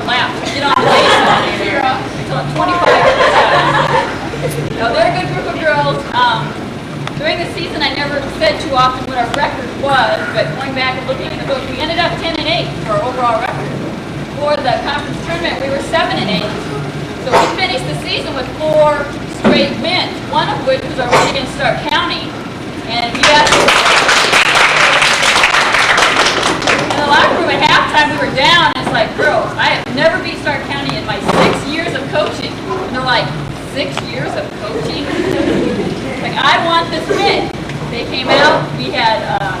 laps. Get on the base until 25 No, they're a good group of girls. During the season, I never said too often what our record was, but going back and looking in the book, we ended up 10-8 for our overall record. For the conference tournament, we were 7-8. So we finished the season with 4 straight wins, one of which was our win against Stark County. And we had in the locker room at halftime, we were down, and it's like, girls, I have never beat Stark County in my 6 years of coaching. And they're like, 6 years of coaching? Like, I want this win. They came out, we had, I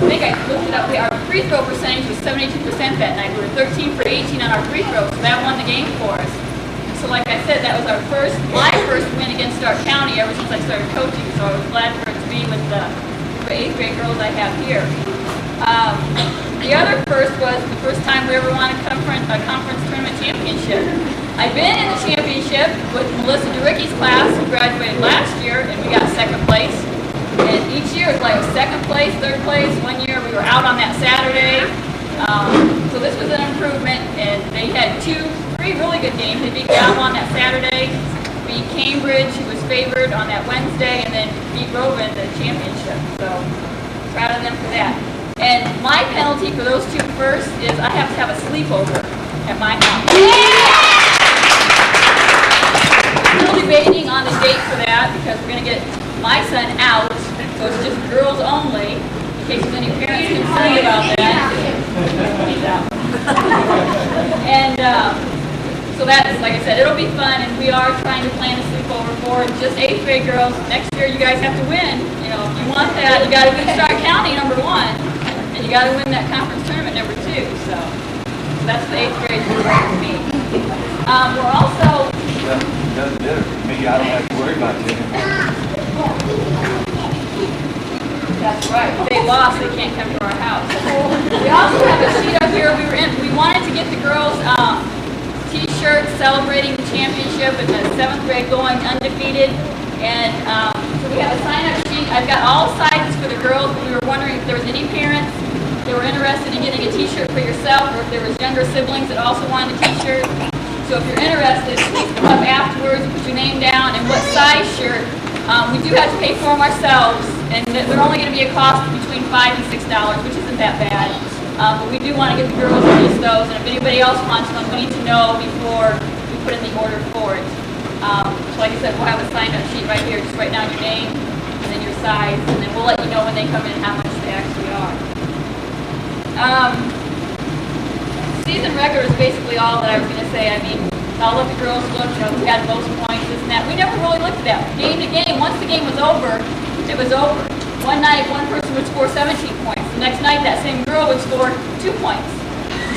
think I looked it up, our free throw percentage was 72% that night. We were 13 for 18 on our free throws, so that won the game for us. So like I said, that was my first win against Stark County ever since I started coaching, so I was glad for it to be with the 8th grade girls I have here. The other first was the first time we ever won a conference tournament championship. I've been in the championship with Melissa DeRicky's class, who graduated last year, and we got 2nd place. And each year it was like 2nd place, 3rd place. One year we were out on that Saturday. So this was an improvement, and they had 3 really good games. They beat Gallup on that Saturday, beat Cambridge, who was favored on that Wednesday, and then beat Rowan in the championship. So proud of them for that. And my penalty for those 2 first is I have to have a sleepover at my house. I'm still debating on the date for that because we're going to get my son out, so it's just girls only, in case there's any parents concerned about that. He's out. And so that's, like I said, it'll be fun, and we are trying to plan a sleepover for just 8th grade girls. Next year you guys have to win. You know, if you want that, you got to win Stark County, number 1. And you got to win that conference tournament, number 2. So that's the 8th grade for me. We're also... Doesn't matter for me. I don't have to worry about it. That's right. If they lost, they can't come to our house. We also have a sheet up here. We wanted to get the girls T-shirts celebrating the championship and the 7th grade going undefeated. And so we have a sign-up sheet. I've got all sizes for the girls. We were wondering if there was any parents that were interested in getting a T-shirt for yourself, or if there was younger siblings that also wanted a T-shirt. So if you're interested, please come up afterwards, put your name down, and what size shirt. We do have to pay for them ourselves, and they're only going to be a cost between $5 and $6, which isn't that bad. But we do want to get the girls at least those, and if anybody else wants one, we need to know before we put in the order for it. So like I said, we'll have a sign-up sheet right here. Just write down your name and then your size, and then we'll let you know when they come in how much they actually are. Season record is basically all that I was going to say. I mean, all of the girls looked, you know, who had most points, this and that. We never really looked at that. Game to game, once the game was over, it was over. One night, one person would score 17 points. The next night, that same girl would score 2 points.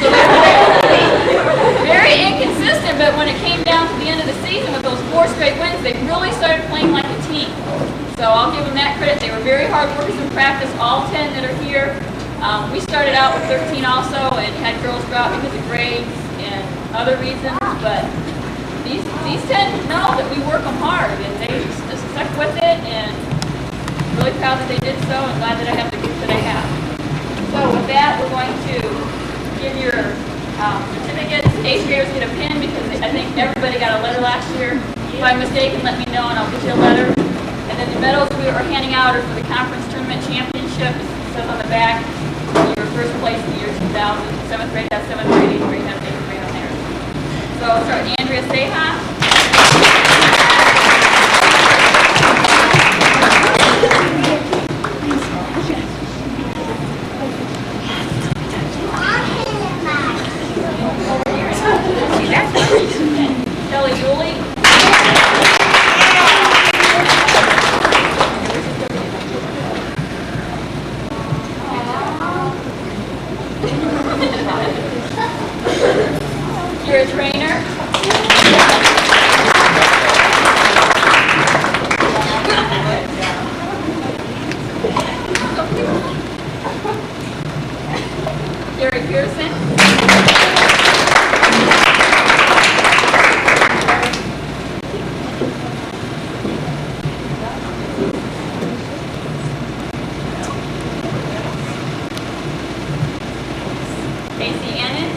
So they were very inconsistent, but when it came down to the end of the season with those 4 straight wins, they really started playing like a team. So I'll give them that credit. They were very hard workers in practice, all 10 that are here. We started out with 13 also and had girls drop because of grades and other reasons, but these 10 know that we work them hard, and they just stuck with it, and really proud that they did so, and glad that I have the group that I have. So with that, we're going to give your certificates. 8th graders get a pin because I think everybody got a letter last year. If I'm mistaken, let me know and I'll get you a letter. And then the medals we are handing out are for the conference tournament championship. It says on the back, you were first place in the year 2000. 7th grade has 7th grade, 8th grade has 8th grade on there. So I'll start with Andrea Seha. Kelly Julie. You're a trainer. Gary Pearson. Casey Annan.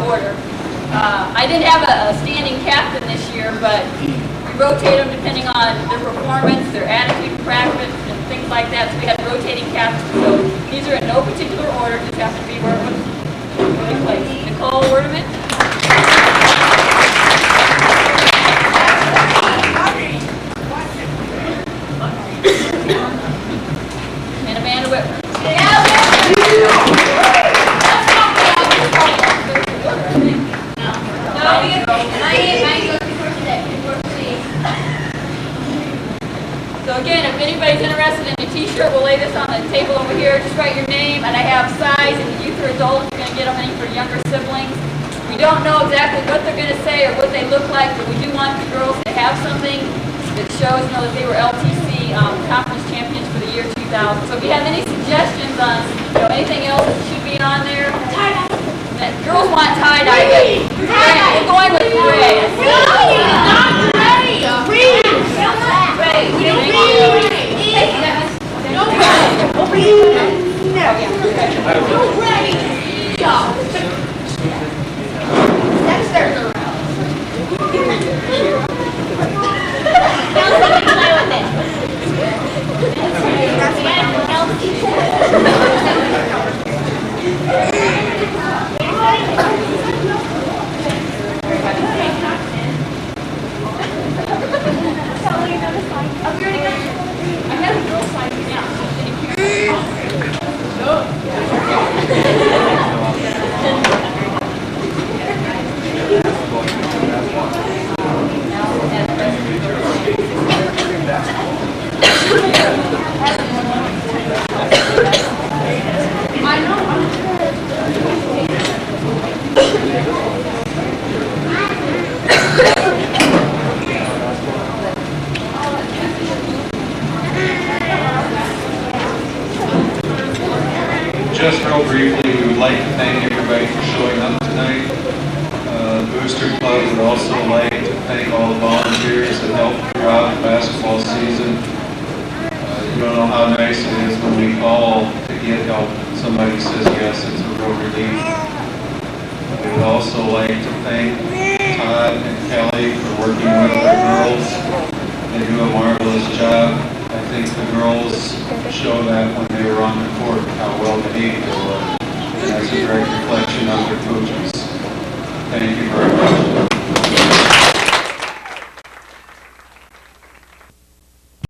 order. I didn't have a standing captain this year, but we rotate them depending on their performance, their attitude in practice, and things like that. So we had rotating captains. So these are in no particular order, just have to be where it was placed. Nicole Werdeman. And Amanda Whitmer. So again, if anybody's interested in a t-shirt, we'll lay this on the table over here. Just write your name, and I have size and youth or adult. You're going to get them any for younger siblings. We don't know exactly what they're going to say or what they look like, but we do want the girls to have something that shows, that they were LTC conference champions for the year 2000. So if you have any suggestions on, anything else that should be on there, girls want tie-dye. We're going with gray. Just real briefly, we would like to thank everybody for showing up tonight. The Booster Club would also like to thank all the volunteers that helped throughout the basketball season. You don't know how nice it is when we call to get help. Somebody says yes, it's a real relief. We would also like to thank Todd and Kelly for working with our girls. They do a marvelous job. I think the girls show that when they were on the court, how well behaved they were. And that's a direct reflection of their coaches. Thank you very much.